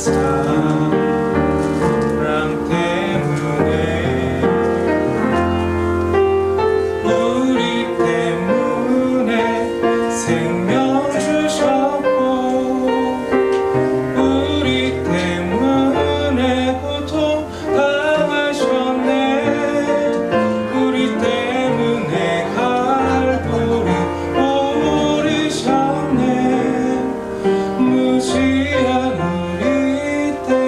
사랑 때문에 우리 때문에 생명 주셨고 우리 때문에 고통 당하셨네. 우리 때문에 갈보리 오르셨네. 무지한 우리 때문에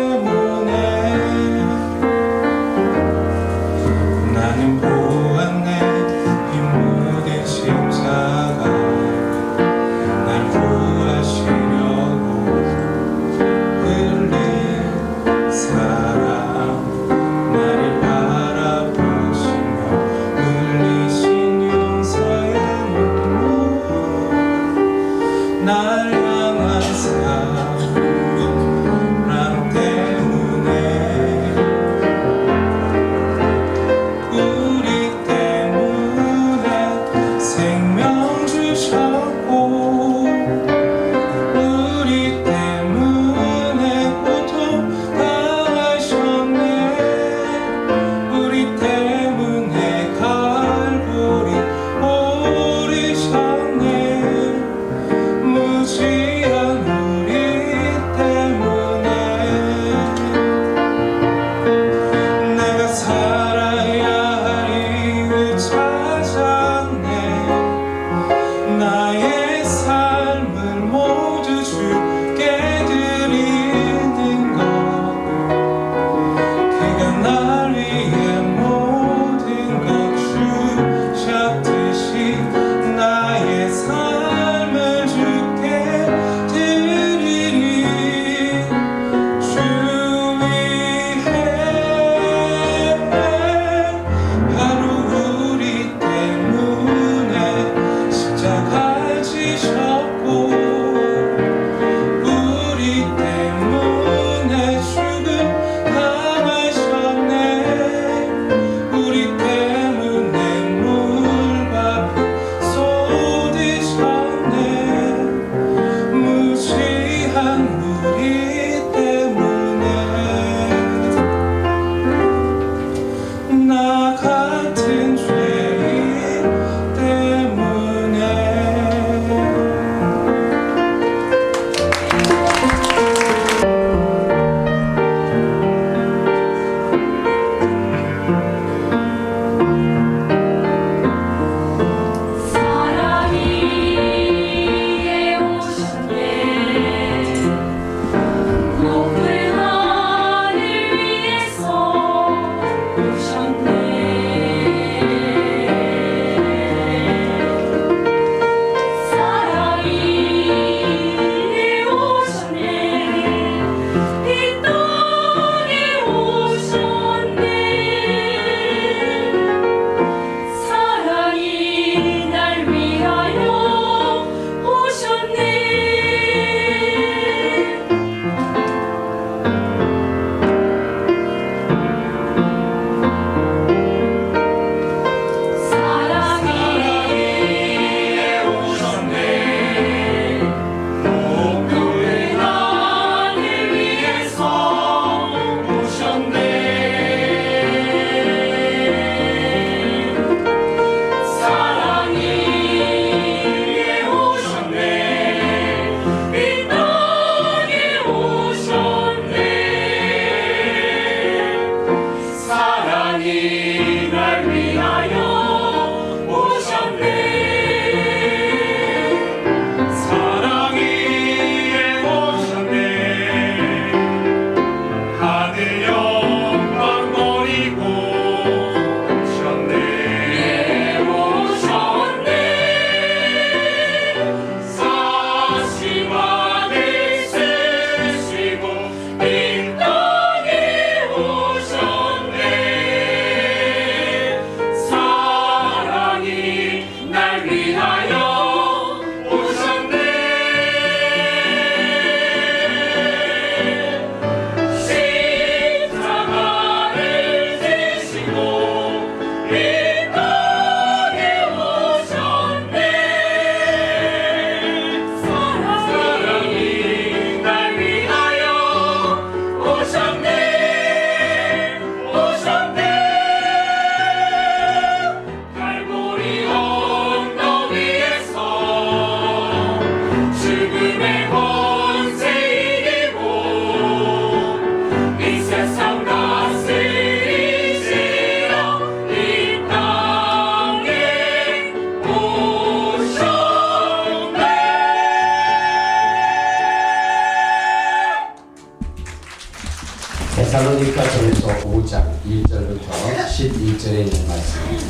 데살로니가전서 5장 1절부터 11절에 있는 말씀입니다.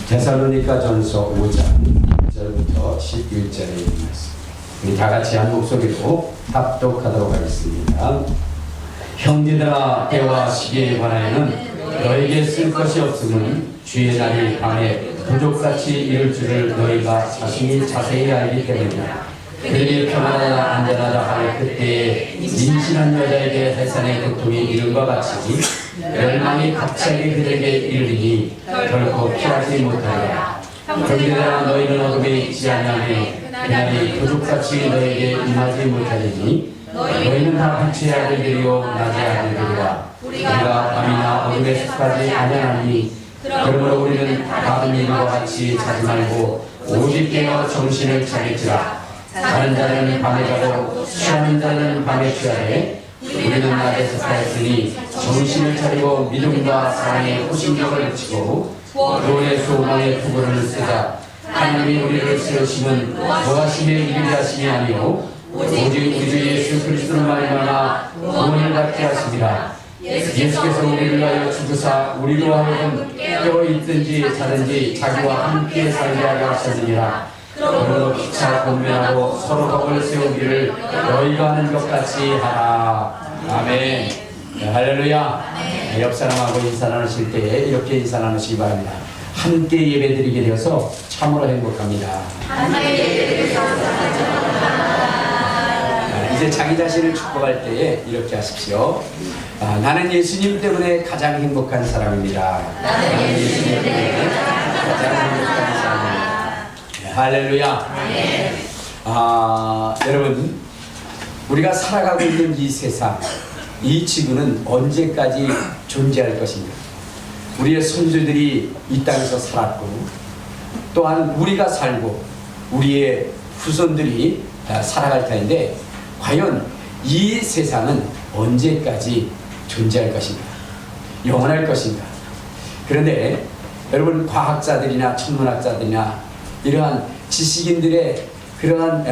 데살로니가전서 5장 1절부터 11절에 있는 말씀. 우리 다 같이 한 목소리로 합독하도록 하겠습니다. 형제들아, 때와 시기에 관하여는 너에게 쓸 것이 없음은 주의 날이 밤에 부족같이 이를 줄을 너희가 자신이 자세히 알기 때문이다. 그들이 평안하다 안전하다 할 그때에 임신한 여자에게 해산의 고통이 이름과 같이 멸망이 갑자기 그들에게 이르리니 결코 피하지 못하리라. 형제들아, 너희는 어둠에 있지 아니하니 그날이 부족같이 너에게 임하지 못하리니 너희는 다 빛의 아들들이요 낮의 아들들이라. 우리가 밤이나 어둠에 속하지 아니하니 그러므로 우리는 다른 일과 같이 자지 말고 오직 깨어 정신을 차릴지라. 자는 자는 밤에 자고 취하는 자는 밤에 취하되 우리는 낮에 속하였으니 정신을 차리고 믿음과 사랑의 호신경을 붙이고 구원의 소망의 투구를 쓰자. 하나님이 우리를 세우심은 거하심에 이르게 하심이 아니요 오직 우리 주 예수 그리스도로 말미암아 구원을 받게 하심이라. 예수께서 우리를 위하여 죽으사 우리로 하여금 깨어 있든지 자든지 자기와 함께 살게 하려 하셨느니라. 그러므로 피차 권면하고 서로 덕을 세우기를 너희가 하는 것 같이 하라. 아멘. 네, 할렐루야. 네, 옆 사람하고 인사 나누실 때 이렇게 인사 나누시기 바랍니다. 함께 예배드리게 되어서 참으로 행복합니다. 이제 자기 자신을 축복할 때에 이렇게 하십시오. 나는 예수님 때문에 가장 행복한 사람입니다. 나는 예수님 때문에 가장 행복한 사람입니다. 할렐루야. 여러분, 우리가 살아가고 있는 이 세상, 이 지구는 언제까지 존재할 것입니까? 우리의 손주들이 이 땅에서 살았고, 또한 우리가 살고 우리의 후손들이 살아갈 텐데, 과연 이 세상은 언제까지 존재할 것인가? 영원할 것인가? 그런데 여러분, 과학자들이나 천문학자들이나 이러한 지식인들의 그러한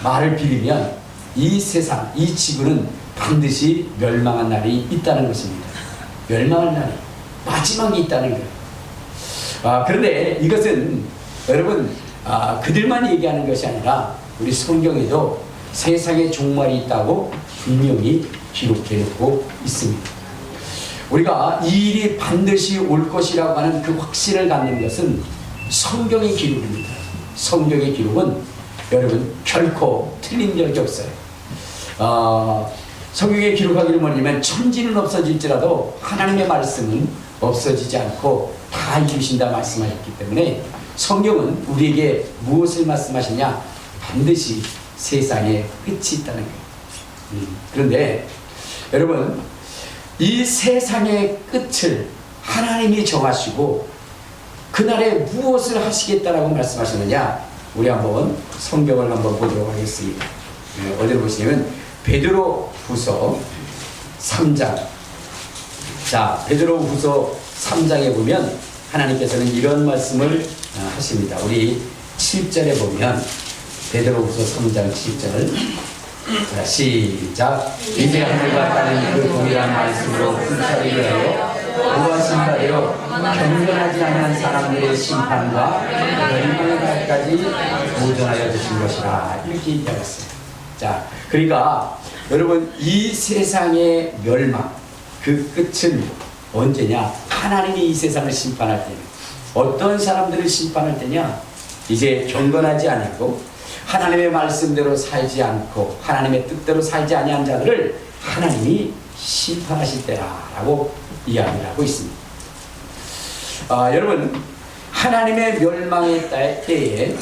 말을 빌리면 이 세상, 이 지구는 반드시 멸망한 날이 있다는 것입니다. 멸망할 날이, 마지막이 있다는 거예요. 그런데 이것은 여러분, 그들만 얘기하는 것이 아니라 우리 성경에도 세상에 종말이 있다고 분명히 기록해 놓고 있습니다. 우리가 이 일이 반드시 올 것이라고 하는 그 확신을 갖는 것은 성경의 기록입니다. 성경의 기록은 여러분 결코 틀린 적이 없어요. 성경에 기록하기를 뭐냐면 천지는 없어질지라도 하나님의 말씀은 없어지지 않고 다 이루신다 말씀하셨기 때문에 성경은 우리에게 무엇을 말씀하시냐? 반드시 세상에 끝이 있다는 거예요. 그런데 여러분, 이 세상의 끝을 하나님이 정하시고 그날에 무엇을 하시겠다라고 말씀하셨느냐? 우리 한번 성경을 한번 보도록 하겠습니다. 어디로 보시냐면 베드로후서 3장. 자, 베드로후서 3장에 보면 하나님께서는 이런 말씀을 하십니다. 우리 7절에 보면 베드로후서 3장 7절. 자, 시작. 이제 하늘과 땅은 그 동일한 말씀으로 불사르게 하여 구하신 바대로 경건하지 않은 사람들의 심판과 멸망의 날까지 보존하여 주신 것이라. 이렇게 얘기하였어요. 자, 그러니까 여러분, 이 세상의 멸망, 그 끝은 언제냐? 하나님이 이 세상을 심판할 때는 어떤 사람들을 심판할 때냐? 이제 경건하지 않고 하나님의 말씀대로 살지 않고 하나님의 뜻대로 살지 아니한 자들을 하나님이 심판하실 때라고 이야기를 하고 있습니다. 여러분, 하나님의 멸망의 때에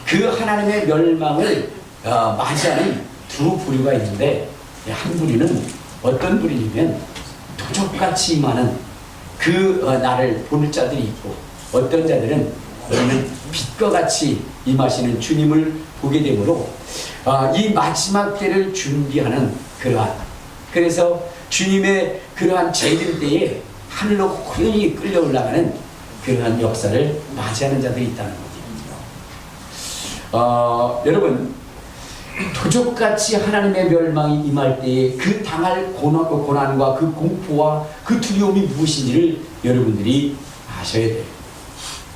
그 하나님의 멸망을 맞이하는 두 부류가 있는데, 한 부류는 어떤 부류냐면 도적같이 임하는 그 날을 볼 자들이 있고, 어떤 자들은 너희는 빛과 같이 임하시는 주님을 보게 되므로 이 마지막 때를 준비하는 그러한, 그래서 주님의 그러한 재림 때에 하늘로 호연히 끌려 올라가는 그러한 역사를 맞이하는 자들이 있다는 거죠. 여러분, 도적같이 하나님의 멸망이 임할 때에 그 당할 고난과 그 공포와 그 두려움이 무엇인지를 여러분들이 아셔야 돼요.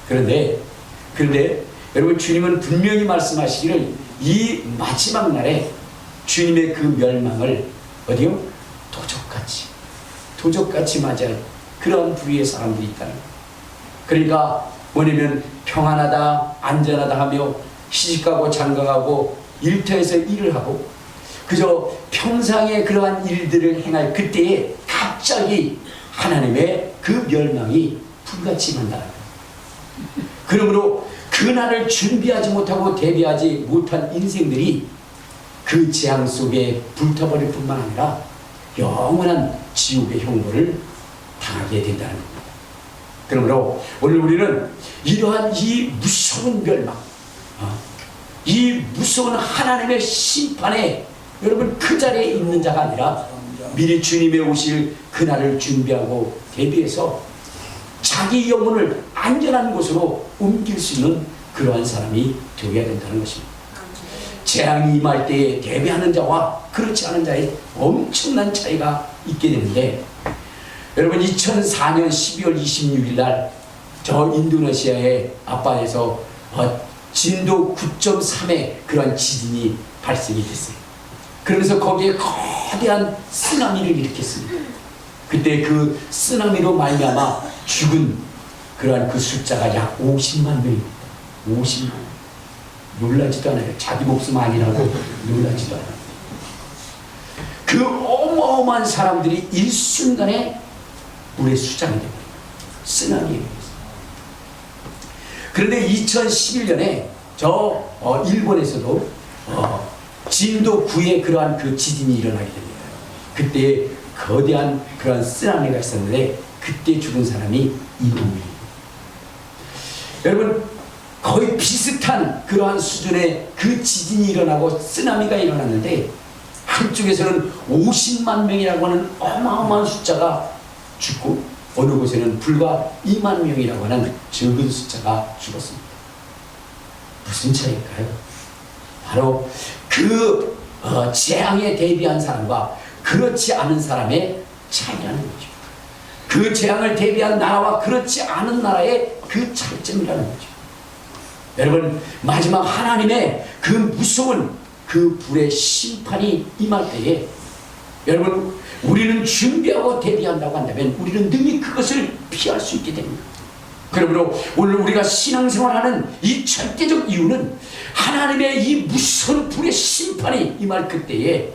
그런데 여러분, 주님은 분명히 말씀하시기를 이 마지막 날에 주님의 그 멸망을 어디요? 도적같이 맞이할 그런 부류의 사람들이 있다는 거예요. 그러니까 뭐냐면 평안하다, 안전하다 하며 시집가고 장가가고 일터에서 일을 하고 그저 평상의 그러한 일들을 행할 그때에 갑자기 하나님의 그 멸망이 불같이 임한다는 거예요. 그러므로 그날을 준비하지 못하고 대비하지 못한 인생들이 그 재앙 속에 불타버릴 뿐만 아니라 영원한 지옥의 형벌을 당하게 된다는 겁니다. 그러므로 오늘 우리는 이러한 이 무서운 멸망, 이 무서운 하나님의 심판에 여러분 그 자리에 있는 자가 아니라 미리 주님의 오실 그날을 준비하고 대비해서 자기 영혼을 안전한 곳으로 옮길 수 있는 그러한 사람이 되어야 된다는 것입니다. 재앙이 임할 때에 대비하는 자와 그렇지 않은 자의 엄청난 차이가 있게 되는데, 여러분 2004년 12월 26일 날 저 인도네시아의 아빠에서 진도 9.3의 그런 지진이 발생이 됐어요. 그러면서 거기에 거대한 쓰나미를 일으켰습니다. 그때 그 쓰나미로 말미암아 죽은 그러한 그 숫자가 약 50만 명입니다. 50만 명. 놀라지도 않아요. 자기 목숨 아니라고 놀라지도 않아요. 그 어마어마한 사람들이 일순간에 물에 수장이 되고 쓰나미예요. 그런데 2011년에 저 일본에서도 진도 9의 그러한 그 지진이 일어나게 됩니다. 그때 거대한 그러한 쓰나미가 있었는데 그때 죽은 사람이 2만 명입니다. 여러분 거의 비슷한 그러한 수준의 그 지진이 일어나고 쓰나미가 일어났는데 한쪽에서는 50만 명이라고 하는 어마어마한 숫자가 죽고 어느 곳에는 불과 2만 명이라고 하는 적은 숫자가 죽었습니다. 무슨 차이일까요? 바로 그 재앙에 대비한 사람과 그렇지 않은 사람의 차이라는 거죠. 그 재앙을 대비한 나라와 그렇지 않은 나라의 그 차이점이라는 거죠. 여러분 마지막 하나님의 그 무서운 그 불의 심판이 임할 때에 여러분 우리는 준비하고 대비한다고 한다면 우리는 능히 그것을 피할 수 있게 됩니다. 그러므로 오늘 우리가 신앙생활하는 이 절대적 이유는 하나님의 이 무서운 불의 심판이 임할 그때에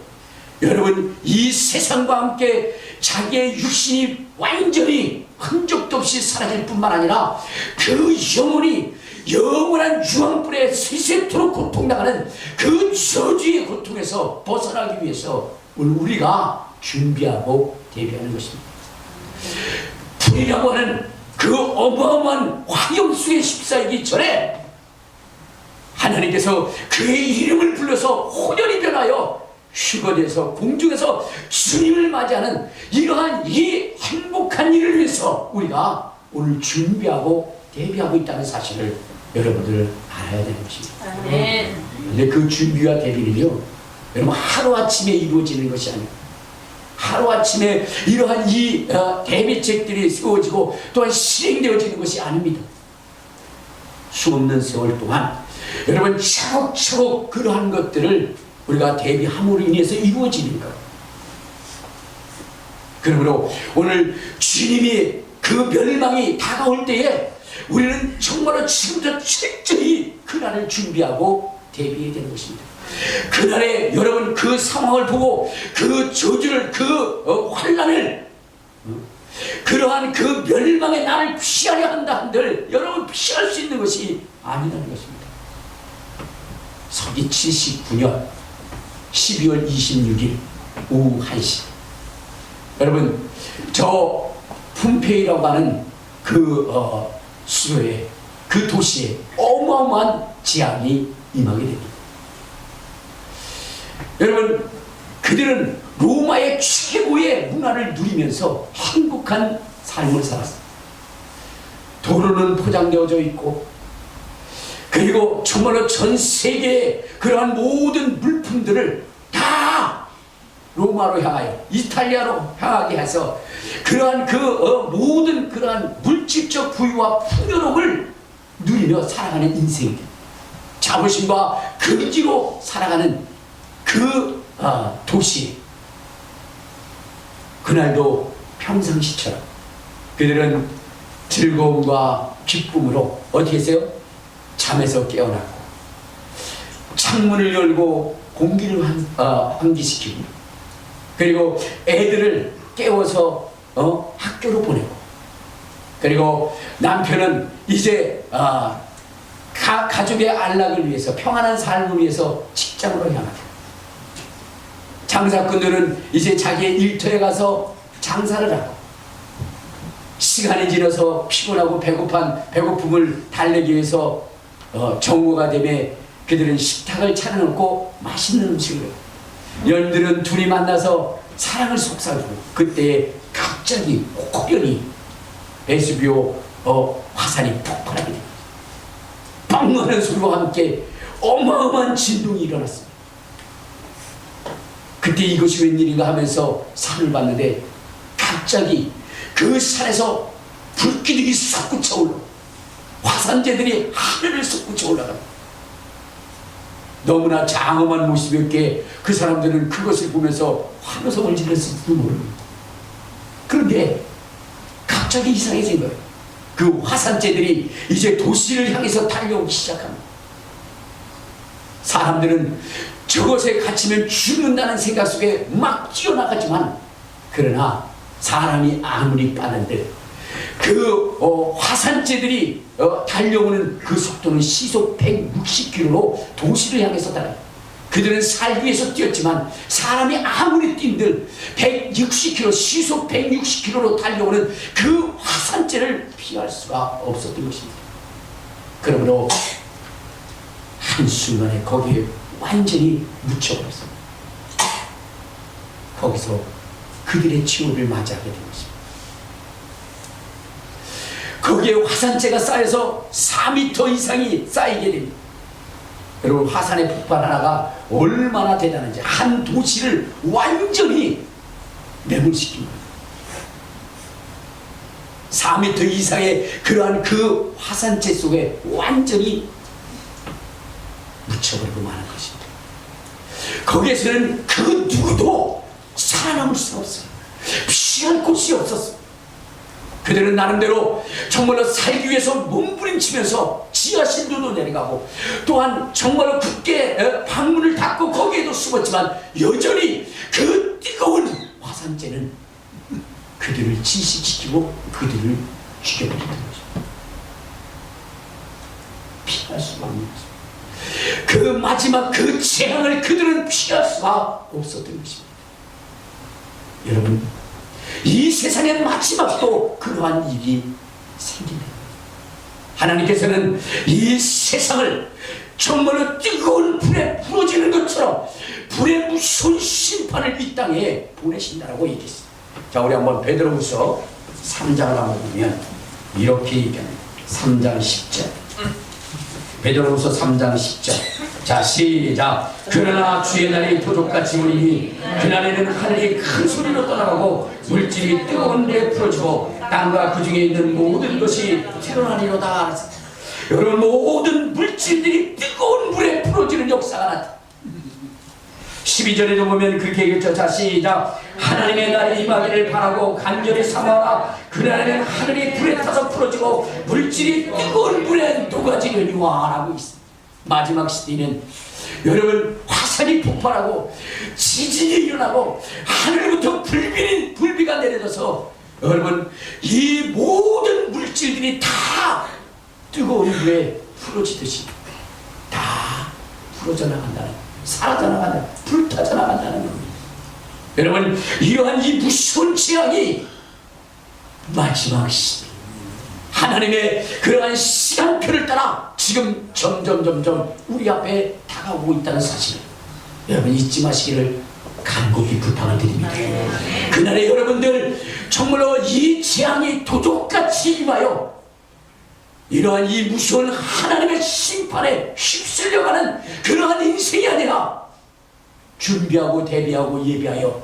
여러분 이 세상과 함께 자기의 육신이 완전히 흔적도 없이 사라질 뿐만 아니라 그 영혼이 영원한 유황불에 세세토록 고통당하는 그 저주의 고통에서 벗어나기 위해서 오늘 우리가 준비하고 대비하는 것입니다. 불이라고 하는 그 어마어마한 화염수에 휩싸이기 전에 하나님께서 그의 이름을 불러서 혼연히 변하여 휴거돼서 공중에서 주님을 맞이하는 이러한 이 행복한 일을 위해서 우리가 오늘 준비하고 대비하고 있다는 사실을 여러분들 알아야 되는 것입니다. 그런데 그 준비와 대비는요 여러분 하루아침에 이루어지는 것이 아니고 하루아침에 이러한 이 대비책들이 세워지고 또한 실행되어지는 것이 아닙니다. 수없는 세월 동안 여러분 차곡차곡 그러한 것들을 우리가 대비함으로 인해서 이루어지는 것. 그러므로 오늘 주님이 그 멸망이 다가올 때에 우리는 정말로 지금부터 철저히 그날을 준비하고 대비해야 되는 것입니다. 그날에 여러분 그 상황을 보고 그 저주를 그 환난을 그러한 그 멸망의 날을 피하려 한다 한들 여러분 피할 수 있는 것이 아니라는 것입니다. 서기 79년 12월 26일 오후 1시 여러분 저 폼페이라고 하는 그 수도에 그 도시에 어마어마한 재앙이 임하게 됩니다. 여러분 그들은 로마의 최고의 문화를 누리면서 행복한 삶을 살았습니다. 도로는 포장되어져 있고 그리고 정말로 전 세계의 그러한 모든 물품들을 다 로마로 향하여 이탈리아로 향하게 해서 그러한 모든 그러한 물질적 부유와 풍요로움을 누리며 살아가는 인생, 자부심과 긍지로 살아가는 그 도시. 그날도 평상시처럼 그들은 즐거움과 기쁨으로 어떻게 했어요? 잠에서 깨어났고 창문을 열고 공기를 환기시키고 그리고 애들을 깨워서 학교로 보내고 그리고 남편은 이제 가족의 안락을 위해서 평안한 삶을 위해서 직장으로 향하고 장사꾼들은 이제 자기의 일터에 가서 장사를 하고 시간이 지나서 피곤하고 배고픔을 달래기 위해서 정오가 되면 그들은 식탁을 차려놓고 맛있는 음식을 연들은 둘이 만나서 사랑을 속삭이고 그때 갑자기 호련히 베수비오 화산이 폭발하게 됩니다. 빵하는 소리와 함께 어마어마한 진동이 일어났습니다. 그때 이것이 웬일인가 하면서 산을 봤는데 갑자기 그 산에서 불기둥이 솟구쳐 올라 화산재들이 하늘을 솟구쳐 올라갑니다. 너무나 장엄한 모습이었기에 그 사람들은 그것을 보면서 환호성을 질렀을지도 모릅니다. 그런데 갑자기 이상해진 거예요. 그 화산재들이 이제 도시를 향해서 달려오기 시작합니다. 사람들은 저것에 갇히면 죽는다는 생각 속에 막 뛰어나가지만 그러나 사람이 아무리 빠른데 그 화산재들이 달려오는 그 속도는 시속 160km로 도시를 향해서 달려요. 그들은 살기 위해서 뛰었지만 사람이 아무리 뛴들 160km, 시속 160km로 달려오는 그 화산재를 피할 수가 없었던 것입니다. 그러므로 한순간에 거기에 완전히 묻혀버렸습니다. 거기서 그들의 치욕을 맞이하게 된 것입니다. 거기에 화산재가 쌓여서 4m 이상이 쌓이게 됩니다. 여러분, 화산의 폭발 하나가 얼마나 대단한지 한 도시를 완전히 매몰시킵니다. 4m 이상의 그러한 그 화산재 속에 완전히 묻혀버리고 마는 것입니다. 거기에서는 그 누구도 살아남을 수 없어요. 피할 곳이 없었어요. 그들은 나름대로 정말로 살기 위해서 몸부림치면서 지하신도도 내려가고 또한 정말로 굳게 방문을 닫고 거기에도 숨었지만 여전히 그 뜨거운 화산재는 그들을 질식시키고 그들을 죽여버리는 것입니다. 피할 수가 없는 것입니다. 그 마지막 그 재앙을 그들은 피할 수가 없었던 것입니다. 여러분, 이 세상의 마지막도 그러한 일이 생깁니다. 하나님께서는 이 세상을 정말로 뜨거운 불에 부러지는 것처럼 불의 무서운 심판을 이 땅에 보내신다라고 얘기했습니다. 자, 우리 한번 베드로후서 3장을 한번 보면 이렇게 얘기합니다. 3장 10절. 베드로후서 3장 10절. 자, 시작. 그러나 주의 날이 도적같이 오리니 그날에는 하늘이 큰 소리로 떠나가고 물질이 뜨거운 물에 풀어지고 땅과 그 중에 있는 모든 것이 드러나리로다. 여러분, 모든 물질들이 뜨거운 물에 풀어지는 역사가 나타납니다. 12절에도 보면 그렇게 얘기했죠. 자, 시작. 하나님의 날이 임하기를 바라고 간절히 사모하라. 그날에는 하늘이 불에 타서 풀어지고 물질이 뜨거운 물에 녹아지려니와 라고 있습니다. 마지막 시대는 여러분, 화산이 폭발하고 지진이 일어나고 하늘부터 불비가 내려져서 여러분, 이 모든 물질들이 다 뜨거운 물에 풀어지듯이 다 풀어져 나간다는, 사라져 나간다, 불타져 나간다는 겁니다. 여러분, 이러한 이 무서운 재앙이 마지막 시대, 하나님의 그러한 시간표를 따라 지금 점점 우리 앞에 다가오고 있다는 사실을 여러분 잊지 마시기를 간곡히 부탁을 드립니다. 그날에 여러분들 정말로 이 재앙이 도둑같이 임하여 이러한 이 무서운 하나님의 심판에 휩쓸려가는 그러한 인생이 아니라 준비하고 대비하고 예비하여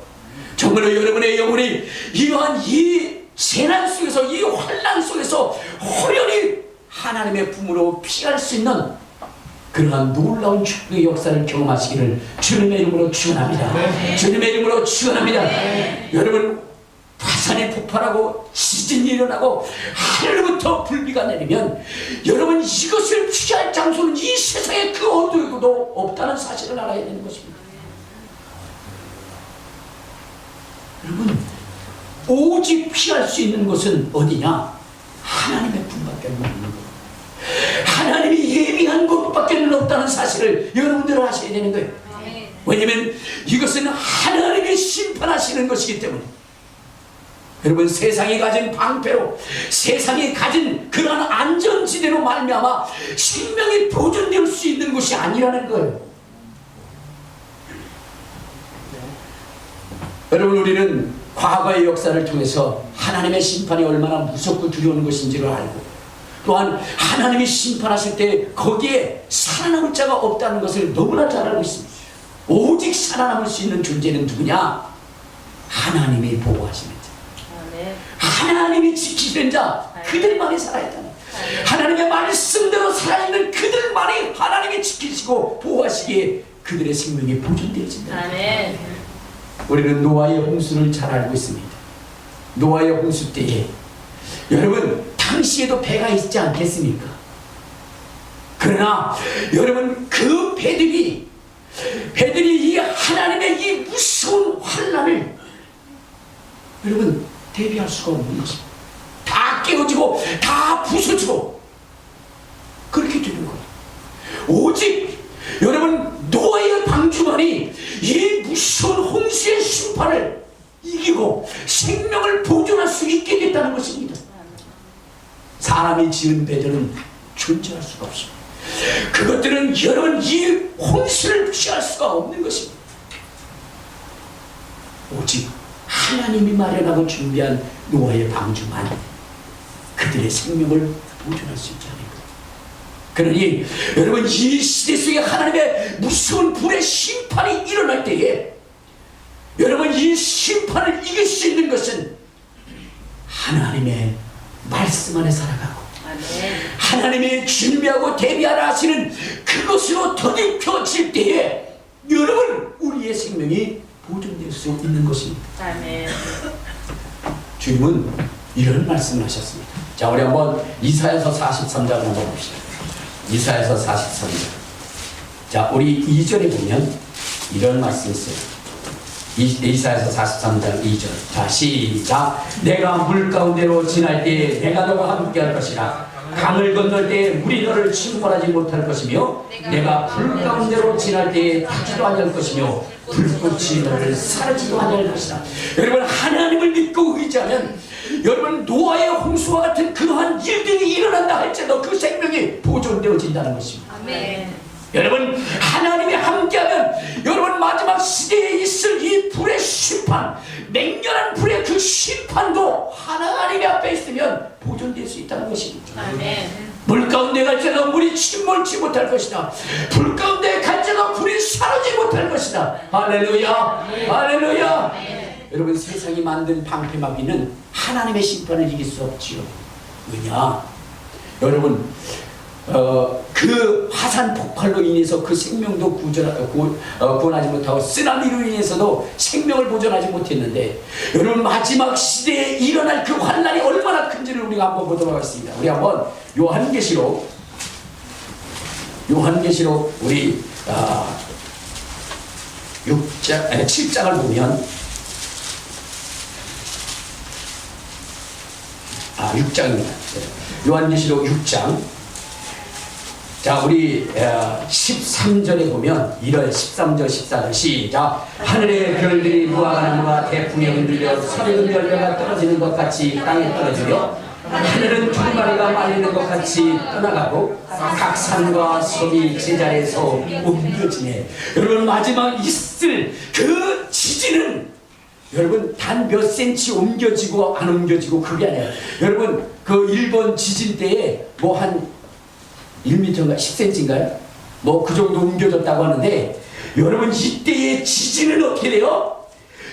정말로 여러분의 영혼이 이러한 이 재난 속에서 이 환난 속에서 호련히 하나님의 품으로 피할 수 있는 그러한 놀라운 축복의 역사를 경험하시기를 주님의 이름으로 축원합니다. 주님의 이름으로 축원합니다. 여러분, 화산이 폭발하고 지진이 일어나고 하늘부터 불비가 내리면 여러분, 이것을 피할 장소는 이 세상에 그 어디에도 없다는 사실을 알아야 되는 것입니다. 여러분, 오직 피할 수 있는 것은 어디냐? 하나님의 품밖에 없는 것. 하나님이 예비한 곳밖에 없다는 사실을 여러분들은 아셔야 되는 거예요. 왜냐하면 이것은 하나님이 심판하시는 것이기 때문에. 여러분, 세상이 가진 방패로, 세상이 가진 그러한 안전지대로 말미암아 생명이 보존될 수 있는 것이 아니라는 거예요. 여러분, 우리는 과거의 역사를 통해서 하나님의 심판이 얼마나 무섭고 두려운 것인지를 알고, 또한 하나님이 심판하실 때 거기에 살아남을 자가 없다는 것을 너무나 잘 알고 있습니다. 오직 살아남을 수 있는 존재는 누구냐? 하나님이 보호하시는 자, 하나님이 지키시는 자, 그들만이 살아있다는, 하나님의 말씀대로 살아있는 그들만이 하나님이 지키시고 보호하시기에 그들의 생명이 보존되어진다. 아멘. 우리는 노아의 홍수를 잘 알고 있습니다. 노아의 홍수 때에 여러분, 당시에도 배가 있지 않겠습니까? 그러나 여러분, 그 배들이 이 하나님의 이 무서운 환난을 여러분 대비할 수가 없는 것입니다. 다 깨어지고 다 부서지고 그렇게 되는 거예요. 오직 여러분, 노아의 방주만이 이 무서운 홍수의 심판을 이기고 생명을 보존할 수 있게 됐다는 것입니다. 사람이 지은 배들은 존재할 수가 없습니다. 그것들은 여러분, 이 홍수를 피할 수가 없는 것입니다. 오직 하나님이 마련하고 준비한 노아의 방주만 그들의 생명을 보존할 수 있지 않을까. 그러니 여러분, 이 시대 속에 하나님의 무서운 불의 심판이 일어날 때에 여러분, 이 심판을 이길 수 있는 것은 하나님의 말씀 안에 살아가고 하나님이 준비하고 대비하라 하시는 그것으로 덧입혀질 때에 여러분, 우리의 생명이 보존될 수 있는 것입니다. 아멘. 주님은 이런 말씀을 하셨습니다. 자, 우리 한번 이사야서 43장을 한번 봅시다. 이사야서 43장. 자, 우리 2절에 보면 이런 말씀이 있어요. 이사야서 43장 2절. 자, 시작. 내가 물 가운데로 지날 때에 내가 너와 함께 할 것이라. 강을 건널 때에 물이 너를 침몰하지 못할 것이며 내가 불 가운데로 지날 때에 타지도 아니할 것이며 불꽃이 너를 사르지도 아니할 것이다. 여러분, 하나님을 믿고 의지하면 여러분, 노아의 홍수와 같은 그러한 일들이 일어난다 할지라도 그 생명이 보존되어진다는 것입니다. 아멘. 여러분, 하나님이 함께하면 여러분, 마지막 시대에 있을 이 불의 심판, 맹렬한 불의 그 심판도 하나님 앞에 있으면 보존될 수 있다는 것입니다. 아멘. 물 가운데 갈지라도 물이 침몰치 못할 것이다. 불 가운데 갈지라도 불이 사르지 못할 것이다. 할렐루야. 할렐루야. 여러분, 세상이 만든 방패막이는 하나님의 심판을 이길 수 없지요. 왜냐? 여러분, 그 화산 폭발로 인해서 그 생명도 구원하지 못하고 쓰나미로 인해서도 생명을 보존하지 못했는데 여러분, 마지막 시대에 일어날 그 환난이 얼마나 큰지를 우리가 한번 보도록 하겠습니다. 우리 한번 요한계시록 우리 7장을 보면 6장입니다. 요한계시록 6장. 자, 우리 13절에 보면 1월 13절 14절 시작. 하늘의 별들이 무화과나무가 태풍에 흔들려 서리은 열매가 떨어지는 것 같이 땅에 떨어지며 하늘은 두루마리가 말리는 것 같이 떠나가고 각 산과 섬이 제자리에서 옮겨지네. 여러분, 마지막 있을 그 지진은 여러분 단 몇 센치 옮겨지고 안 옮겨지고 그게 아니에요. 여러분 그 일본 지진 때에 뭐 한 1m인가 10cm인가요? 뭐 그 정도 옮겨졌다고 하는데 여러분 이때의 지진은 어떻게 돼요?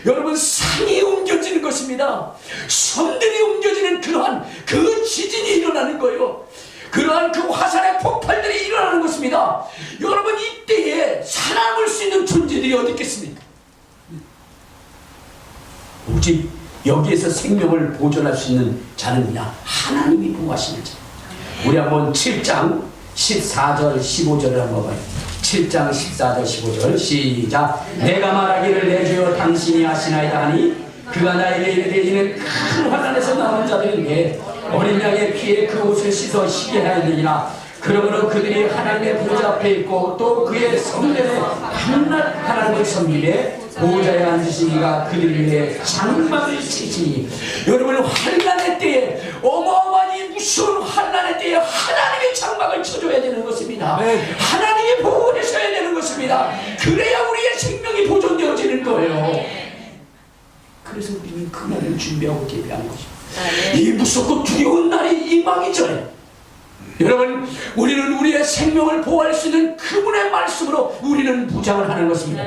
여러분 산이 옮겨지는 것입니다. 섬들이 옮겨지는 그러한 그 지진이 일어나는 거예요. 그러한 그 화산의 폭발들이 일어나는 것입니다. 여러분 이때에 살아남을 수 있는 존재들이 어디 있겠습니까? 오직 여기에서 생명을 보존할 수 있는 자는 그냥 하나님이 보호하시는 자. 우리 한번 7장 14절 15절을 한번 봐요. 7장 14절 15절 시작. 내가 말하기를 내 주여 당신이 하시나이다 하니 그가 나에게 이르되 이는 큰 환난에서 나오는 자들인데 어린 양의 피에 그 옷을 씻어 쉬게 하였느니라. 그러므로 그들이 하나님의 보좌 앞에 있고 또 그의 성전에 한낱 하나님을 섬기되 보좌에 앉으신 이가 그들 위해 장막을 치시니. 여러분 환난의 때에 어마어마한 이 무서운 환난의 때에 하나님의 장막을 쳐줘야 되는 것입니다. 하나님이 보호를 하셔야 되는 것입니다. 그래야 우리의 생명이 보존되어지는 거예요. 그래서 우리는 그 날을 준비하고 대비하는 것입니다. 이 무섭고 두려운 날이 임하기 전에 여러분 우리는 우리의 생명을 보호할 수 있는 그분의 말씀으로 우리는 무장을 하는 것입니다.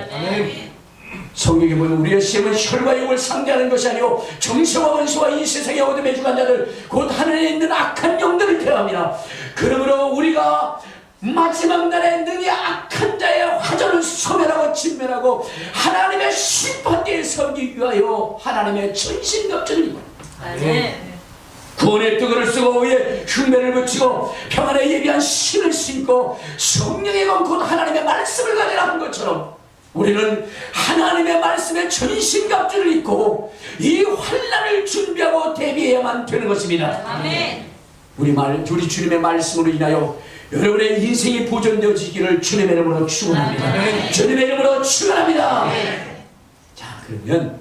성경에 보면 우리의 시험은 혈과 육을 상대하는 것이 아니오 정세와 원수와 이 세상의 어둠에 주관 자들 곧 하늘에 있는 악한 영들을 대합니다. 그러므로 우리가 마지막 날에 능히 악한 자의 화전을 소멸하고 진멸하고 하나님의 심판대에 서기 위하여 하나님의 전신갑주를 입어 구원의 뜨거를 쓰고 위에 흉배를 붙이고 평안에 예비한 신을 신고 성령의 검 곧 하나님의 말씀을 가지라 한 것처럼 우리는 하나님의 말씀의 전신갑주를 입고 이 환난을 준비하고 대비해야만 되는 것입니다. 아멘. 우리 주님의 말씀으로 인하여 여러분의 인생이 보존되어지기를 주님의 이름으로 축원합니다. 주님의 이름으로 축원합니다. 자, 그러면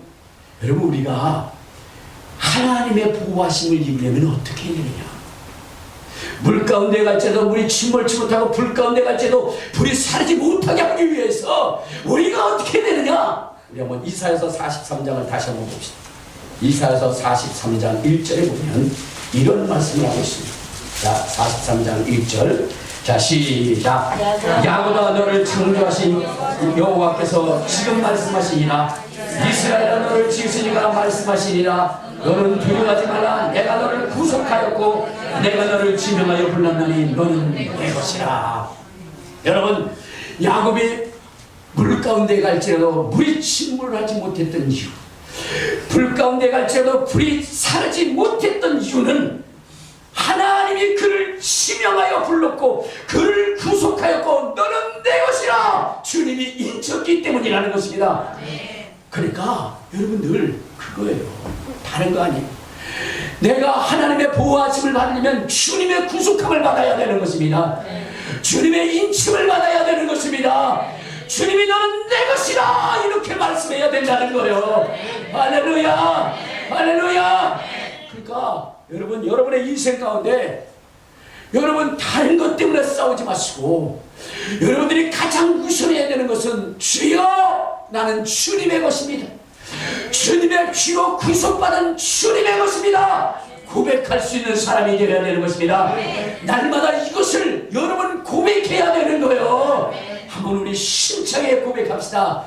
여러분 우리가 하나님의 보호하심을 입으려면 어떻게 해야 되느냐? 물 가운데 갈지라도 물이 침몰치 못하고 불 가운데 갈지라도 불이 사르지 못하게 하기 위해서 우리가 어떻게 해야 되느냐? 우리 한번 이사야서 43장을 다시 한번 봅시다. 이사야서 43장 1절에 보면 이런 말씀을 하고 있습니다. 자, 43장 1절. 자, 시작. 야곱아 너를 창조하신 여호와께서 지금 말씀하시니라. 이스라엘아 너를 지으시니가 말씀하시니라. 너는 두려워하지 말라. 내가 너를 구속하였고 내가 너를 지명하여 불렀나니 너는 내 것이라. 여러분 야곱이 물 가운데 갈지라도 물이 침몰하지 못했던 이유, 불 가운데 갈지라도 불이 사르지 못했던 이유는 하나님이 그를 지명하여 불렀고 그를 구속하였고 너는 내 것이라 주님이 인쳤기 때문이라는 것입니다. 그러니까 여러분들 그거예요. 다른 거 아니에요. 내가 하나님의 보호하심을 받으려면 주님의 구속함을 받아야 되는 것입니다. 주님의 인침을 받아야 되는 것입니다. 주님이 너는 내 것이라 이렇게 말씀해야 된다는 거예요. 할렐루야, 할렐루야. 그러니까 여러분 여러분의 인생 가운데 여러분 다른 것 때문에 싸우지 마시고 여러분들이 가장 우선해야 되는 것은 주여 나는 주님의 것입니다. 주님의 피로 구속받은 주님의 것입니다. 고백할 수 있는 사람이 되어야 되는 것입니다. 날마다 이것을 여러분 고백해야 되는 거예요. 한번 우리 심차게 고백합시다.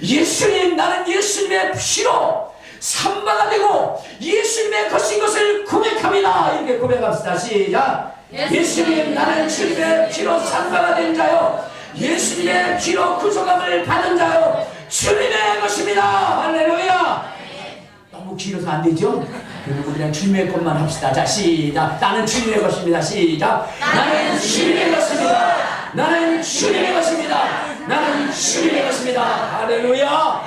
예수님 나는 예수님의 피로 삼바가 되고 예수님의 것인 것을 고백합니다. 이렇게 고백합시다. 시작. 예수님 나는 주님의 피로 삼바가 된 자요 예수님의 피로 구속함을 받은 자요 주님의 것입니다. 할렐루야. 너무 길어서 안 되죠? 그리고 그냥 주님의 것만 합시다. 자 시작. 나는 주님의 것입니다. 시작. 나는 주님의 것입니다. 나는 주님의 것입니다. 나는 주님의 것입니다. 할렐루야.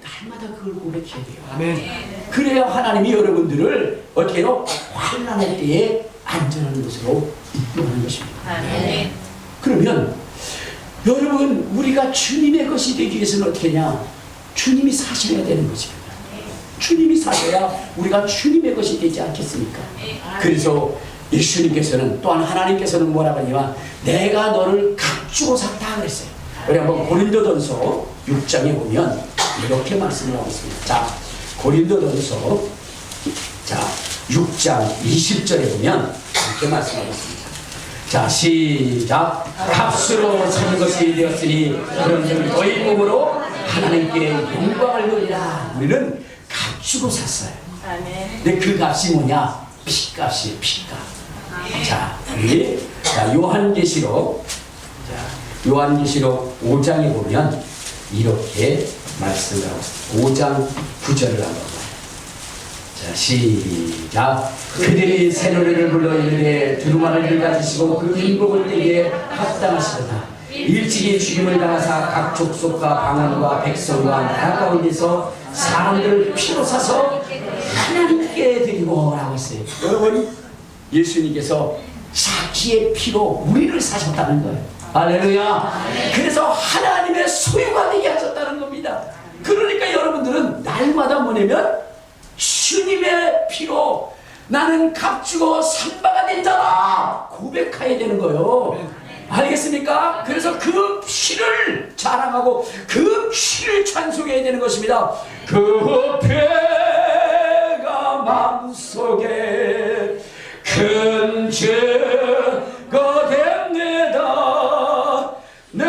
날마다 그걸 고백해야 돼요. 아멘. 그래야 하나님이 여러분들을 어떻게 해요? 환난의 때에 안전한 곳으로 이끌어가는 것입니다. 아멘. 그러면 여러분 우리가 주님의 것이 되기 위해서는 어떻게 하냐? 주님이 사셔야 되는 것입니다. 주님이 사셔야 우리가 주님의 것이 되지 않겠습니까? 그래서 예수님께서는 또한 하나님께서는 뭐라고 하냐면 내가 너를 값주고 샀다 그랬어요. 우리 한번 고린도전서 6장에 보면 이렇게 말씀을 하고 있습니다. 자, 고린도전서 자 6장 20절에 보면 이렇게 말씀하고 있습니다. 자 시작. 값으로 산 것이 되었으니 그런 너희 몸으로 하나님께 영광을 돌리라. 우리는 값 주고 샀어요. 근데 그 값이 뭐냐? 피값이에요. 피값. 자 우리 요한계시록 5장에 보면 이렇게 말씀을 하고 있습니다. 5장 9절을 한번 봐요. 자 시작. 그들이 새 노래를 불러 이르되 두루마리를 가지시고 그 인복을 떼기에 합당하시도다. 일찍이 죽임을 당하사 각 족속과 방언과 백성과 나라 가운데서 사람들을 피로 사서 하나님께 드리고 라고 했어요. 여러분 예수님께서 자기의 피로 우리를 사셨다는 거예요. 할렐루야. 그래서 하나님의 소유가 되게 하셨다는 겁니다. 그러니까 여러분들은 날마다 뭐냐면 주님의 피로 나는 값주고 산바가 된 자라 고백해야 되는 거예요. 알겠습니까? 그래서 그 피를 자랑하고 그 피를 찬송해야 되는 것입니다. 그 피가 마음속에 큰 죄가 됩니다. 내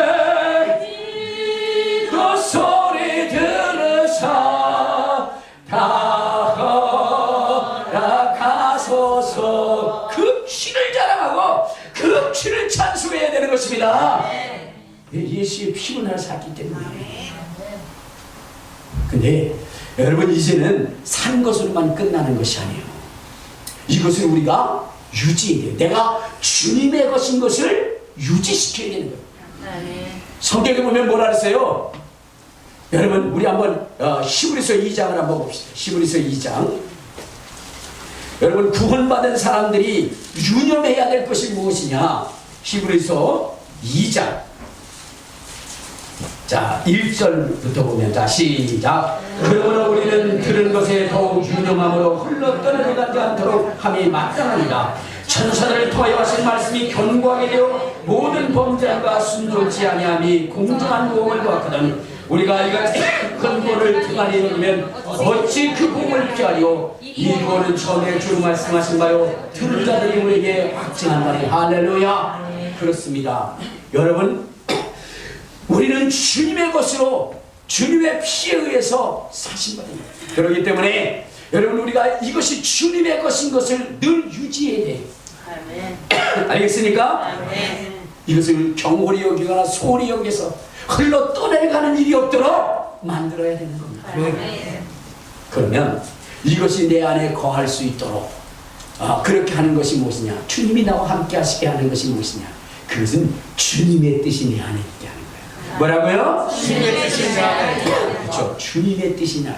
기도 소리 들으사 다 허락하소서. 그 피를 자랑하고 그 피를 찬송해야 되는 것입니다. 예수의 피로 나를 샀기 때문에. 근데 여러분 이제는 산 것으로만 끝나는 것이 아니에요. 이것을 우리가 유지해야 돼요. 내가 주님의 것인 것을 유지시켜야 되는 거예요. 성경에 보면 뭐라 그랬어요? 여러분 우리 한번 히브리서 2장을 한번 봅시다. 히브리서 2장. 여러분 구원받은 사람들이 유념해야 될 것이 무엇이냐? 히브리서 2장 자 1절부터 보면 자 시작. 그러므로 우리는 들은 것에 더욱 유념함으로 흘러 떠내려가지 않도록 함이 마땅합니다. 천사들을 통하여 하신 말씀이 견고하게 되어 모든 범죄함과 순종치 아니함이 공정한 보험을 보았거든 우리가 이같이 큰 보를 등한히 이루면 어찌 그 보험을 피하리요. 이 보는 처음에 주로 말씀하신 바요 들은 자들이 우리에게 확증한다니. 할렐루야. 그렇습니다. 여러분 우리는 주님의 것으로 주님의 피에 의해서 사신 겁니다. 그렇기 때문에 여러분 우리가 이것이 주님의 것인 것을 늘 유지해야 돼요. 알겠습니까? 이것을 경홀히 여기거나 소홀히 여기서 흘러 떠내려가는 일이 없도록 만들어야 되는 겁니다. 그러면 이것이 내 안에 거할 수 있도록 그렇게 하는 것이 무엇이냐? 주님이 나와 함께 하시게 하는 것이 무엇이냐? 그것은 주님의 뜻이 내 안에 있게 하는 거예요. 뭐라고요? 주님의 뜻이 내 안에 있게. 그렇죠. 주님의 뜻이 나.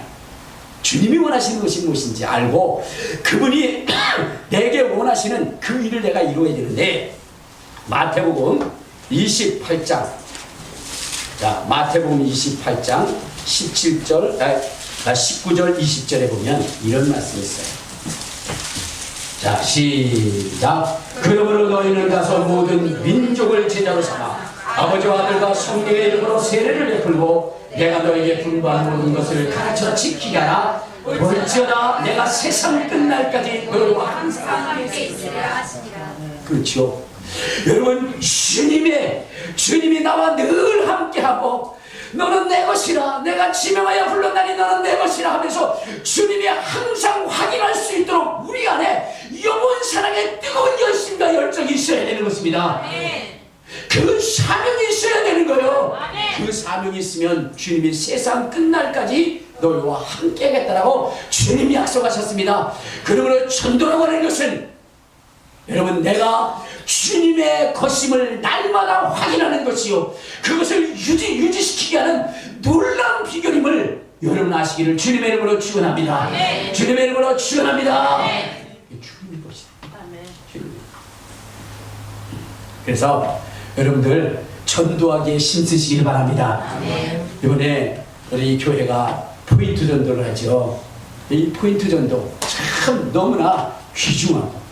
주님이 원하시는 것이 무엇인지 알고 그분이 내게 원하시는 그 일을 내가 이루어야 되는데 마태복음 28장 자 마태복음 28장 19절 20절에 보면 이런 말씀이 있어요. 자 시작. 그러므로 너희는 가서 모든 민족을 제자로 삼아 아버지와 아들과 성령의 이름으로 세례를 베풀고 내가 너에게 분부한 모든 것을 가르쳐 지키게 하라. 볼지어다 내가 세상 끝날까지 너희와 항상 함께 있으리라 하시니라. 그렇죠. 여러분 주님이 나와 늘 함께하고 너는 내 것이라 내가 지명하여 불렀나니 너는 내 것이라 하면서 주님이 항상 확인할 수 있도록 우리 안에 영원 사랑의 뜨거운 열심과 열정이 있어야 되는 것입니다. 그 사명이 있어야 되는 거예요. 그 사명이 있으면 주님이 세상 끝날까지 너희와 함께 하겠다라고 주님이 약속하셨습니다. 그러므로 전도라고 하는 것은 여러분 내가 주님의 것임을 날마다 확인하는 것이요 그것을 유지시키게 하는 놀라운 비결임을 여러분 아시기를 주님의 이름으로 축원합니다. 주님의 이름으로 축원합니다. 주님의 것이다. 그래서 여러분들 전도하기에 힘쓰시길 바랍니다. 이번에 우리 교회가 포인트 전도를 하죠. 이 포인트 전도 참 너무나 귀중하고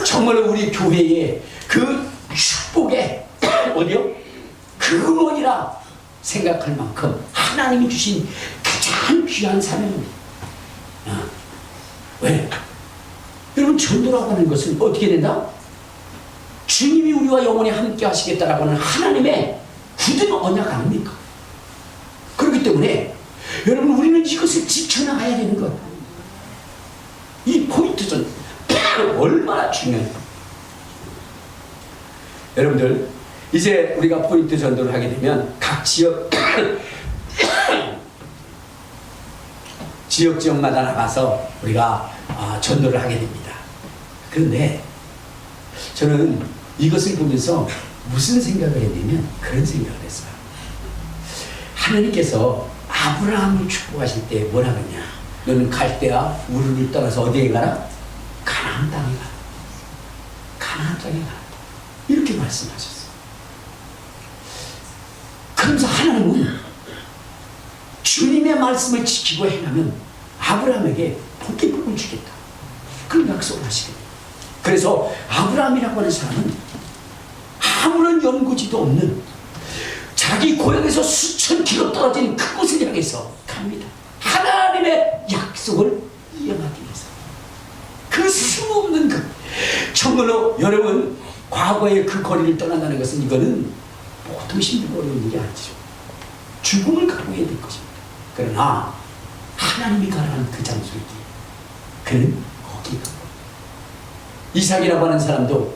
정말 우리 교회의 그 축복의 어디요? 근원이라 생각할 만큼 하나님이 주신 참 귀한 사명입니다. 왜? 여러분, 전도라고 하는 것은 어떻게 된다? 주님이 우리와 영원히 함께 하시겠다라고 하는 하나님의 굳은 언약 아닙니까? 그렇기 때문에 여러분, 우리는 이것을 지켜나가야 되는 것. 이 포인트 전 얼마나 중요해요. 여러분들, 이제 우리가 포인트 전도를 하게 되면 각 지역마다 나가서 우리가 전도를 하게 됩니다. 그런데 저는 이것을 보면서 무슨 생각을 했냐면 그런 생각을 했어요. 하나님께서 아브라함을 축복하실 때 뭐라 그러냐? 너는 갈대아 우르를 떠나서 어디에 가라? 가나안 땅에 가라. 가나안 땅에 가라. 이렇게 말씀하셨어요. 그러면서 하나님은 주님의 말씀을 지키고 행하면 아브라함에게 복을 주겠다. 그런 약속을 하시거든요. 그래서 아브라함이라고 하는 사람은 아무런 연고지도 없는 자기 고향에서 수천 킬로 떨어진 그곳을 향해서 갑니다. 하나님의 약속을 이행하기 위해서. 그 수없는 것. 정말로 여러분, 과거의 그 거리를 떠난다는 것은 이거는 보통 힘들고 어려운 일이 아니죠. 죽음을 각오해야 될 것입니다. 그러나 하나님이 가라는 그 장소에 그는 거기 가고, 이삭이라고 하는 사람도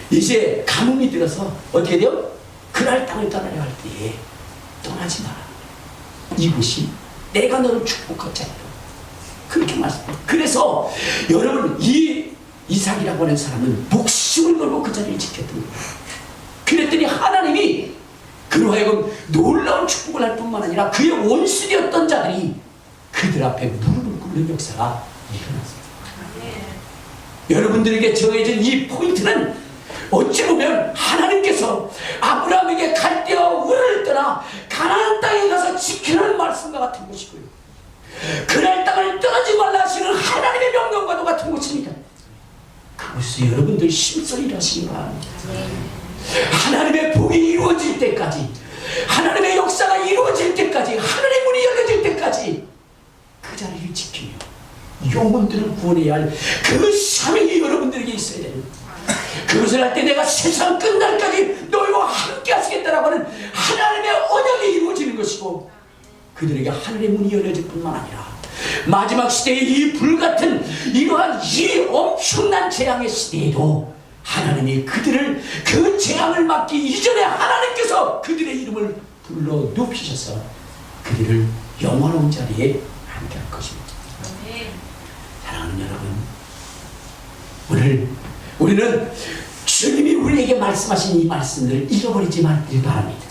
이제 가뭄이 들어서 어떻게 돼요? 그날 땅을 떠나려 할 때에 떠나지 마라. 이곳이 내가 너를 축복할 자리다. 그렇게 말씀해요. 그래서 여러분, 이 이삭이라고 하는 사람은 목숨을 걸고 그 자리를 지켰던 거예요. 그랬더니 하나님이 그로 하여금 놀라운 축복을 할 뿐만 아니라 그의 원수되었던 자들이 그들 앞에 무릎을 꿇는 역사가 일어났습니다. 여러분들에게 정해진 이 포인트는 어찌 보면 하나님께서 아브라함에게 갈대아 우르를 떠나 가나안 땅에 가서 지키는 말씀과 같은 것이고요, 그날 땅을 떠나지 말라 하시는 하나님의 명령과도 같은 것입니다. 그것을 여러분들 힘써 일하시기 바랍니다. 하나님의 복이 이루어질 때까지, 하나님의 역사가 이루어질 때까지, 하늘의 문이 열려질 때까지 그 자리를 지키며 영혼들을 구원해야 할 그 사명이 여러분들에게 있어야 됩니다. 그것을 할 때 내가 세상 끝날까지 너희와 함께 하시겠다라고 하는 하나님의 언약이 이루어지는 것이고, 그들에게 하늘의 문이 열려질 뿐만 아니라 마지막 시대의 이 불같은 이러한 이 엄청난 재앙의 시대에도 하나님이 그들을 그 재앙을 막기 이전에 하나님께서 그들의 이름을 불러 높이셔서 그들을 영원한 자리에 함께 할 것입니다. 사랑하는 여러분, 오늘 우리는 주님이 우리에게 말씀하신 이 말씀을 잃어버리지 말기를 바랍니다.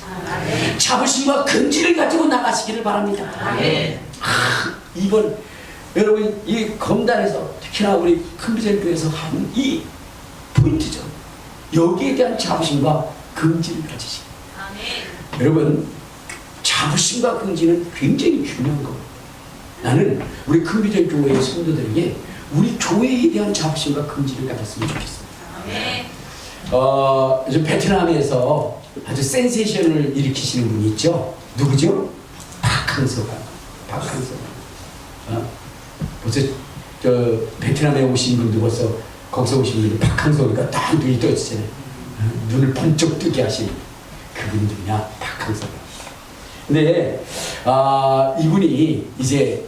자부심과 긍지를 가지고 나가시기를 바랍니다. 이번 여러분, 이 검단에서 특히나 우리 큰비전교에서 하는 이 포인트죠. 여기에 대한 자부심과 긍지를 가지시고, 여러분, 자부심과 긍지는 굉장히 중요한 겁니다. 나는 우리 큰비전 교회의 성도들에게 우리 교회에 대한 자부심과 긍지를 가졌으면 좋겠습니다. 이제 베트남에서 아주 센세이션을 일으키시는 분이 있죠. 누구죠? 박항서. 벌써 저 베트남에 오신 분들, 벌써 거기서 오신 분들 박항서가 딱 눈이 떠있잖아요. 눈을 번쩍 뜨게 하신 그분이 누구냐? 박항서. 근데 이분이 이제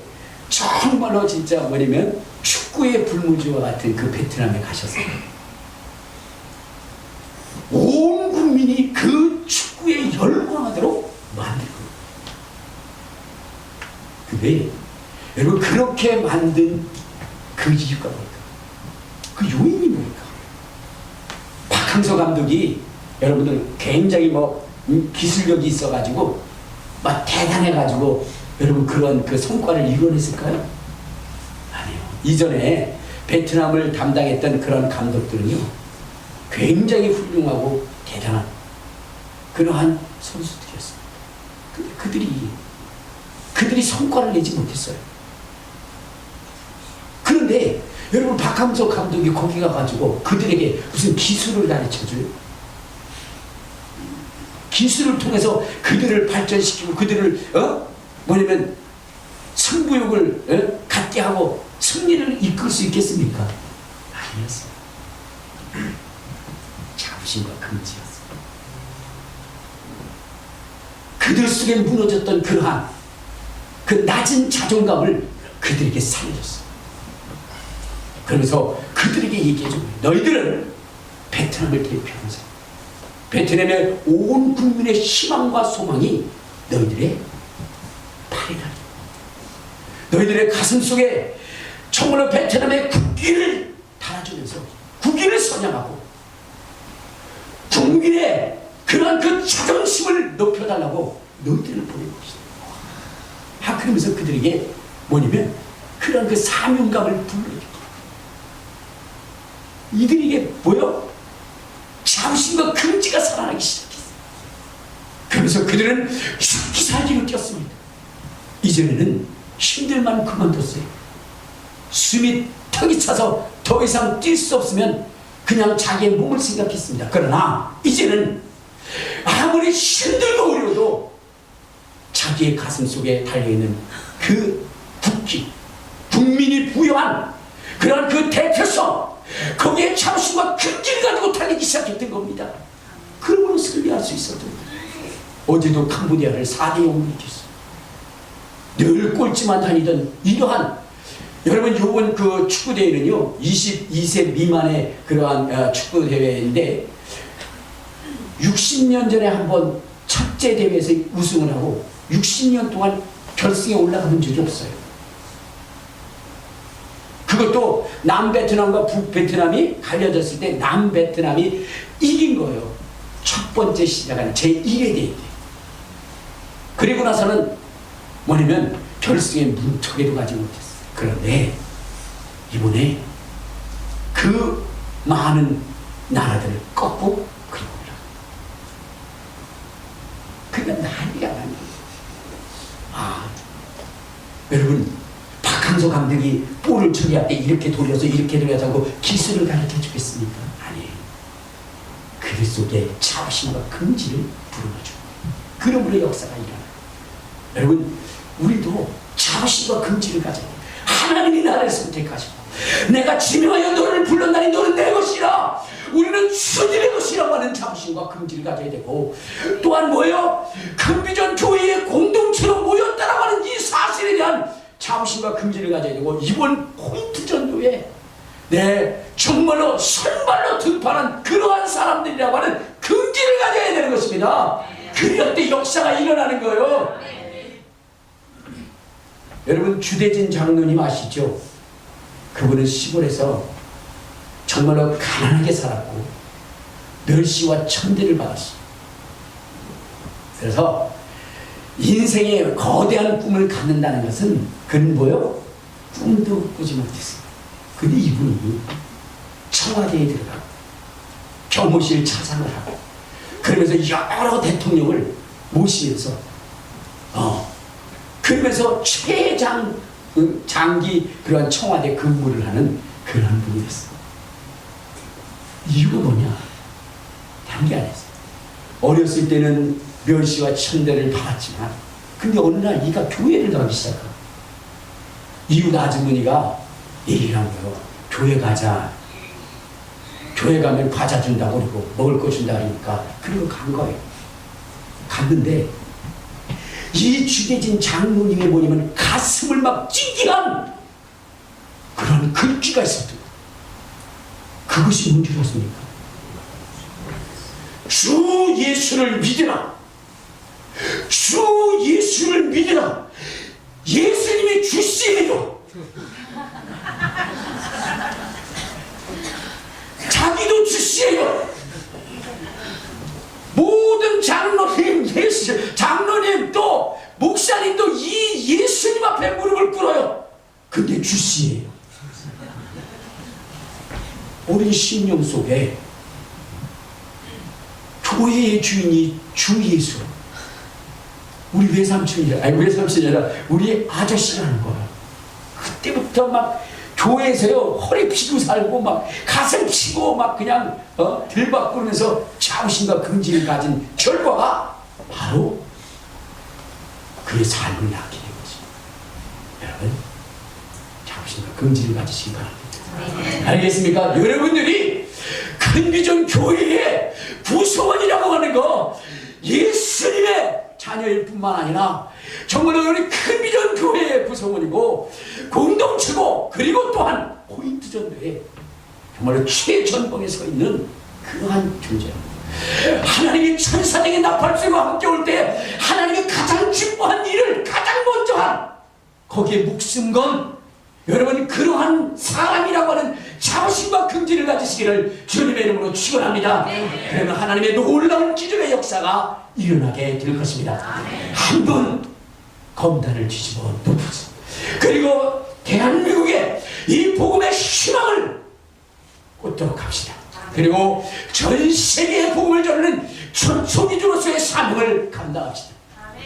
정말로 진짜 뭐냐면 축구의 불모지와 같은 그 베트남에 가셨어요. 온 국민이 그 축구에 열광하도록 만들고, 근데 여러분, 그렇게 만든 그 이유가 뭘까? 그 요인이 뭘까? 박항서 감독이 여러분들 굉장히 기술력이 있어가지고 막 대단해가지고 여러분 그런 그 성과를 이뤄냈을까요? 아니요. 이전에 베트남을 담당했던 그런 감독들은요, 굉장히 훌륭하고 대단한 그러한 선수들이었습니다. 근데 그들이 성과를 내지 못했어요. 그런데 여러분, 박항서 감독이 거기 가가지고 그들에게 무슨 기술을 가르쳐줘요? 기술을 통해서 그들을 발전시키고 그들을 뭐냐면 승부욕을 갖게 하고 승리를 이끌 수 있겠습니까? 아니었어요. 자부심과 긍지였어요. 그들 속에 무너졌던 그러한 그 낮은 자존감을 그들에게 살려줬어요. 그러면서 그들에게 얘기해줘. 너희들은 베트남을 대표하는 사람. 베트남의 온 국민의 희망과 소망이 너희들의 팔이다. 너희들의 가슴 속에 정말로 베트남의 국기를 달아주면서 국기를 선양하고 국민의 그러한 그 자존심을 높여달라고 너희들을 보낸 것이다. 그러면서 그들에게 뭐냐면 그런 그 사명감을 불러줘. 이들에게 뭐요? 자부심과 긍지가 살아나기 시작했어요. 그러면서 그들은 죽기 살기로 뛰었습니다. 이전에는 힘들만 그만뒀어요. 숨이 턱이 차서 더 이상 뛸 수 없으면 그냥 자기의 몸을 생각했습니다. 그러나 이제는 아무리 힘들고 어려워도 자기의 가슴 속에 달려있는 그 국기, 국민이 부여한 그런 그 대표성, 거기에 자부심과 긍지를 가지고 달리기 시작했던 겁니다. 그러므로 승리할 수 있었던 거예요. 어제도 캄보디아를 4대0으로 이겼어요. 늘 꼴찌만 다니던 이러한, 여러분 요번 그 축구대회는요 22세 미만의 그러한 축구대회인데 60년 전에 한번 첫째 대회에서 우승을 하고 60년 동안 결승에 올라가본 적이 없어요. 그것도 남베트남과 북베트남이 갈려졌을 때 남베트남이 이긴 거예요. 첫 번째 시작한 제1회 대회. 그리고 나서는 뭐냐면 결승에 문턱에도 가지 못했어요. 그런데 이번에 그 많은 나라들을 꺾고 그리고 그러니까 난리가 나는 거예요. 여러분 박항서 감독이 볼을 처리할 때 이렇게 돌려서 이렇게 돌려서 하고 기술을 가르쳐 주겠습니까? 아니에요. 그들 속에 자부심과 긍지를 불어넣어주고 그러므로 역사가 일어나요. 여러분 우리도 자부심과 긍지를 가져야 돼요. 하나님이 나를 선택하시고 내가 지명하여 너를 불렀나니 너는 내 것이라. 우리는 주님의 것이라고 하는 자부심과 긍지를 가져야 되고 또한 뭐예요? 금비전 교회의 공동체로 모였다라고 하는 이 사실에 대한 자부심과 긍지를 가져야 되고 이번 포인트 전도에 정말로 선발로 등판한 그러한 사람들이라고 하는 긍지를 가져야 되는 것입니다. 그럴 때 역사가 일어나는 거예요. 여러분 주대진 장로님 아시죠? 그분은 시골에서 정말로 가난하게 살았고 멸시와 천대를 받았어요. 그래서 인생의 거대한 꿈을 갖는다는 것은 그는 뭐요? 꿈도 꾸지 못했어요. 근데 이분이 청와대에 들어가고 교무실 차상을 하고 그러면서 여러 대통령을 모시면서 그러면서 장기 그러한 청와대 근무를 하는 그런 분이 됐어요. 이유가 뭐냐? 단기 안 했어요. 어렸을 때는 멸시와 천대를 받았지만 근데 어느 날 이가 교회를 가기 시작하고 이웃 아주머니가 얘기를 한 거예요. 교회 가자. 교회 가면 과자 준다고 그러고 먹을 거 준다 그러니까 그리고 간 거예요. 갔는데 이 주대진 장로님의 뭐냐면 가슴을 막 찡기한 그런 글귀가 있었던 거예요. 그것이 뭔지 아십니까? 주 예수를 믿으라. 주 예수를 믿으라. 예수님이 주시에요. 자기도 주시에요. 모든 장로님, 장로님 또 목사님도 이 예수님 앞에 무릎을 꿇어요. 근데 주시에요. 우리 신령 속에 교회의 주인이 주 예수. 우리 외삼촌이라, 아니 외삼촌이 아니라 우리 아저씨라는 거야. 그때부터 막 교회에서요 허리 피고 살고 막 가슴 치고 막 그냥 들박거리면서 자부심과 긍지를 가진 결과가 바로 그의 삶을 낳게 된 거지. 합심과 긍지를 가지시기 바랍니다. 알겠습니까? 여러분들이 큰 비전 교회의 구성원이라고 하는 거 예수님의 자녀일 뿐만 아니라 정말로 우리 큰 비전 교회의 구성원이고 공동체고, 그리고 또한 포인트 전도에 정말로 최전방에 서 있는 그러한 존재입니다. 하나님이 천사장의 나팔수와 함께 올 때 하나님이 가장 기뻐한 일을 가장 먼저 한, 거기에 목숨 건 여러분 그러한 사람이라고 하는 자부심과 긍지를 가지시기를 주님의 이름으로 축원합니다. 그러면 하나님의 놀라운 기적의 역사가 일어나게 될 것입니다. 한 번 검단을 뒤집어 눕혀서, 그리고 대한민국에 이 복음의 희망을 꽂도록 합시다. 그리고 전 세계의 복음을 전하는 천초기주로서의 사명을 감당합시다.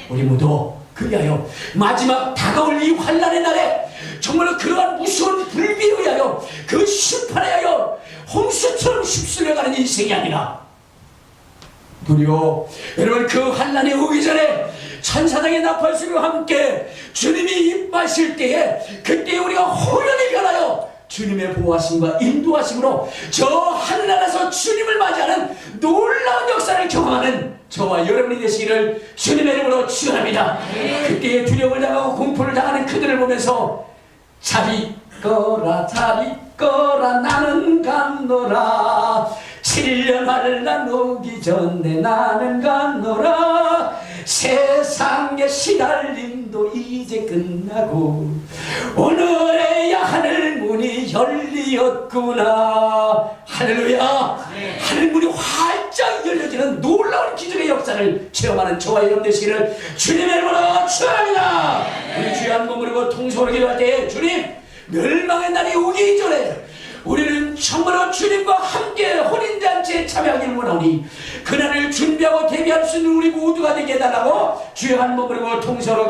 우리 모두 그리하여 마지막 다가올 이 환난의 날에 정말로 그러한 무서운 불비에 의하여, 그 심판에 의하여 홍수처럼 휩쓸려가는 인생이 아니라, 도리어 여러분 그 환난이 오기 전에 천사장의 나팔소리와 함께 주님이 임하실 때에, 그때 우리가 호련히 변하여 주님의 보호하심과 인도하심으로 저 하늘나라에서 주님을 맞이하는 놀라운 역사를 경험하는 저와 여러분이 되시기를 주님의 이름으로 축원합니다. 그때의 두려움을 당하고 공포를 당하는 그들을 보면서 자리 꺼라 자리 꺼라 나는 갔노라, 7년 환난 오기 전에 나는 갔노라, 세상의 시달림도 이제 끝나고 오늘에야 하늘문이 열리었구나. 할렐루야. 하늘문이 활짝 열려지는 놀라운 기적의 역사를 체험하는 저와 여러분 되시기를 주님의 이름으로 축원합니다. 우리 주여 한 번 부르고 통성으로 기도할 때, 주님 멸망의 날이 오기 전에 우리는 정말로 주님과 함께 혼인잔치에 참여하기를 원하오니 그날을 준비하고 대비할 수 있는 우리 모두가 되게 해달라고 주여 한 번 부르고 통성으로